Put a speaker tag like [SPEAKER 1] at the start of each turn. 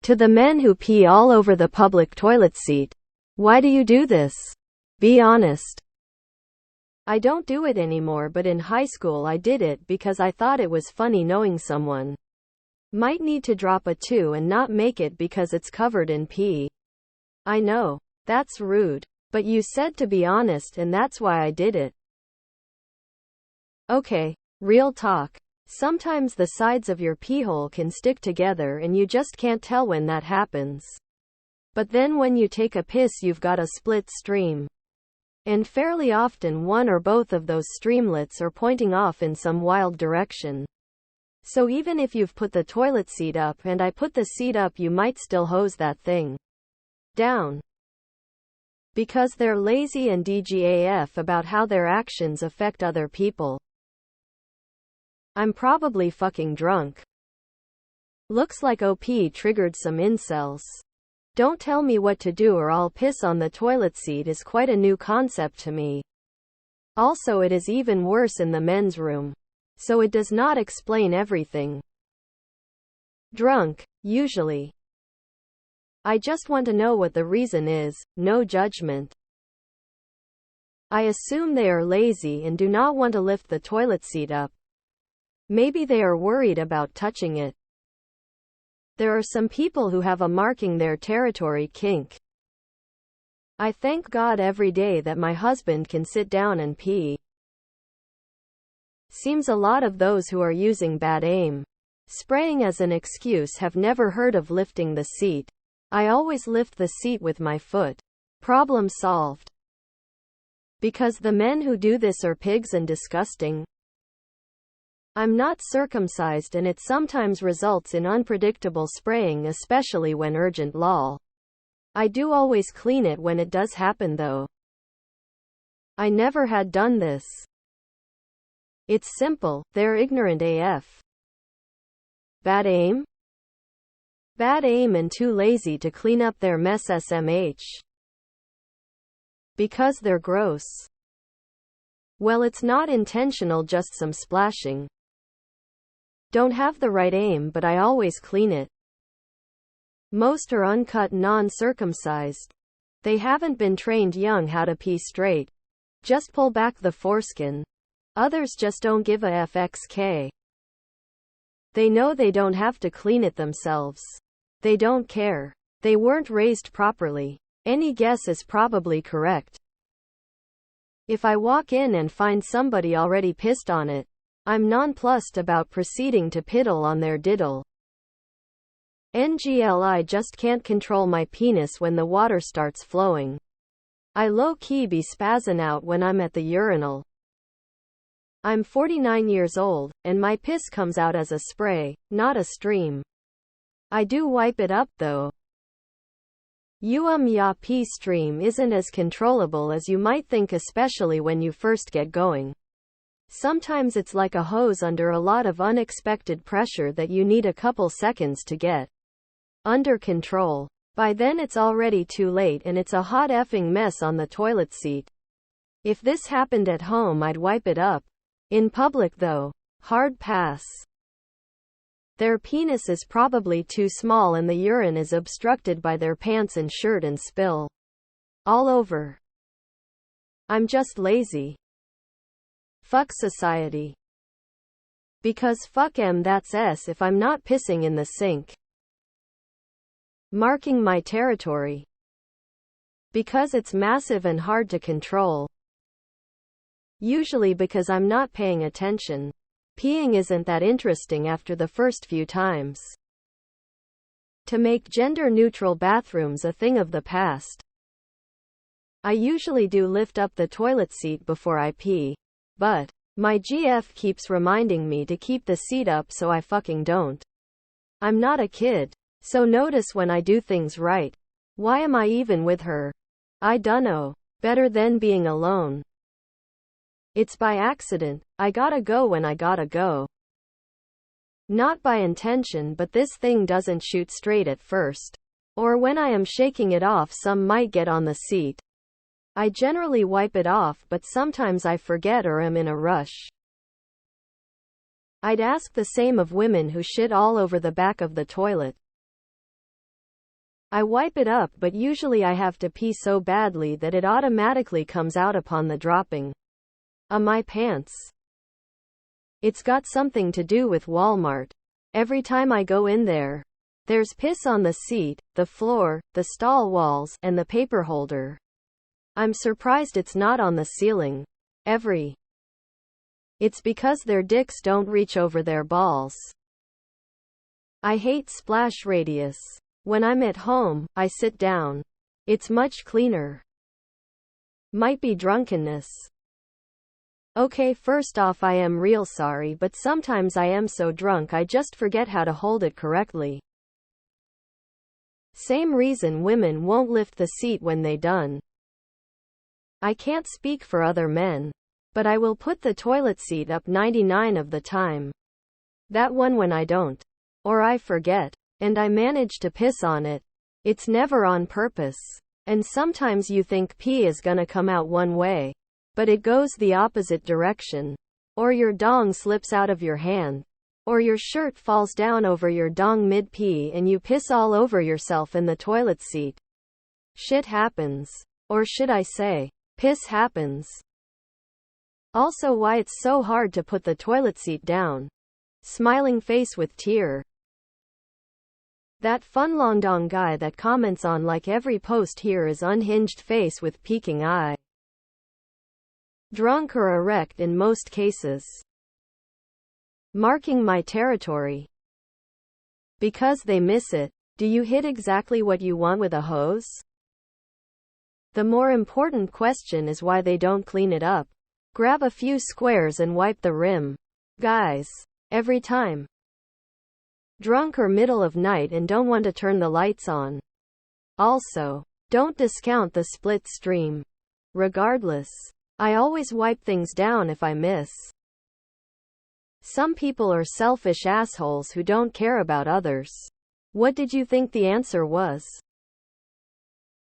[SPEAKER 1] To the men who pee all over the public toilet seat, why do you do this? Be honest. I don't do it anymore, but in high school I did it because I thought it was funny knowing someone might need to drop a 2 and not make it because it's covered in pee. I know, that's rude, but you said to be honest and that's why I did it. Okay, real talk. Sometimes the sides of your pee hole can stick together and you just can't tell when that happens. But then when you take a piss you've got a split stream. And fairly often one or both of those streamlets are pointing off in some wild direction. So even if you've put the toilet seat up and I put the seat up, you might still hose that thing down. Because they're lazy and DGAF about how their actions affect other people. I'm probably fucking drunk. Looks like OP triggered some incels. Don't tell me what to do or I'll piss on the toilet seat is quite a new concept to me. Also, it is even worse in the men's room. So it does not explain everything. Drunk, usually. I just want to know what the reason is, no judgment. I assume they are lazy and do not want to lift the toilet seat up. Maybe they are worried about touching it. There are some people who have a marking their territory kink. I thank God every day that my husband can sit down and pee. Seems a lot of those who are using bad aim, spraying as an excuse have never heard of lifting the seat. I always lift the seat with my foot. Problem solved. Because the men who do this are pigs and disgusting. I'm not circumcised and it sometimes results in unpredictable spraying, especially when urgent lol. I do always clean it when it does happen though. I never had done this. It's simple, they're ignorant AF. Bad aim? Bad aim and too lazy to clean up their mess SMH. Because they're gross. Well, it's not intentional, just some splashing. Don't have the right aim, but I always clean it. Most are uncut, non-circumcised. They haven't been trained young how to pee straight. Just pull back the foreskin. Others just don't give a FXK. They know they don't have to clean it themselves. They don't care. They weren't raised properly. Any guess is probably correct. If I walk in and find somebody already pissed on it, I'm nonplussed about proceeding to piddle on their diddle. NGL, I just can't control my penis when the water starts flowing. I low-key be spazzing out when I'm at the urinal. I'm 49 years old, and my piss comes out as a spray, not a stream. I do wipe it up though. Ya pee stream isn't as controllable as you might think, especially when you first get going. Sometimes it's like a hose under a lot of unexpected pressure that you need a couple seconds to get under control. By then it's already too late and it's a hot effing mess on the toilet seat. If this happened at home I'd wipe it up. In public though, hard pass. Their penis is probably too small and the urine is obstructed by their pants and shirt and spill all over. I'm just lazy. Fuck society. Because fuck em, that's S if I'm not pissing in the sink. Marking my territory. Because it's massive and hard to control. Usually because I'm not paying attention. Peeing isn't that interesting after the first few times. To make gender-neutral bathrooms a thing of the past. I usually do lift up the toilet seat before I pee. But my GF keeps reminding me to keep the seat up, so I fucking don't. I'm not a kid. So notice when I do things right. Why am I even with her? I dunno. Better than being alone. It's by accident. I gotta go when I gotta go. Not by intention, but this thing doesn't shoot straight at first. Or when I am shaking it off, some might get on the seat. I generally wipe it off, but sometimes I forget or am in a rush. I'd ask the same of women who shit all over the back of the toilet. I wipe it up, but usually I have to pee so badly that it automatically comes out upon the dropping of my pants. It's got something to do with Walmart. Every time I go in there, there's piss on the seat, the floor, the stall walls, and the paper holder. I'm surprised it's not on the ceiling. It's because their dicks don't reach over their balls. I hate splash radius. When I'm at home, I sit down. It's much cleaner. Might be drunkenness. Okay, first off, I am real sorry, but sometimes I am so drunk I just forget how to hold it correctly. Same reason women won't lift the seat when they done. I can't speak for other men, but I will put the toilet seat up 99 of the time. That one when I don't, or I forget, and I manage to piss on it, it's never on purpose. And sometimes you think pee is gonna come out one way, but it goes the opposite direction. Or your dong slips out of your hand. Or your shirt falls down over your dong mid-pee and you piss all over yourself in the toilet seat. Shit happens. Or should I say, piss happens. Also, why it's so hard to put the toilet seat down. Smiling face with tear. That fun long dong guy that comments on like every post here is unhinged face with peeking eye. Drunk or erect in most cases. Marking my territory. Because they miss it. Do you hit exactly what you want with a hose? The more important question is why they don't clean it up. Grab a few squares and wipe the rim. Guys. Every time. Drunk or middle of night and don't want to turn the lights on. Also, don't discount the split stream. Regardless, I always wipe things down if I miss. Some people are selfish assholes who don't care about others. What did you think the answer was?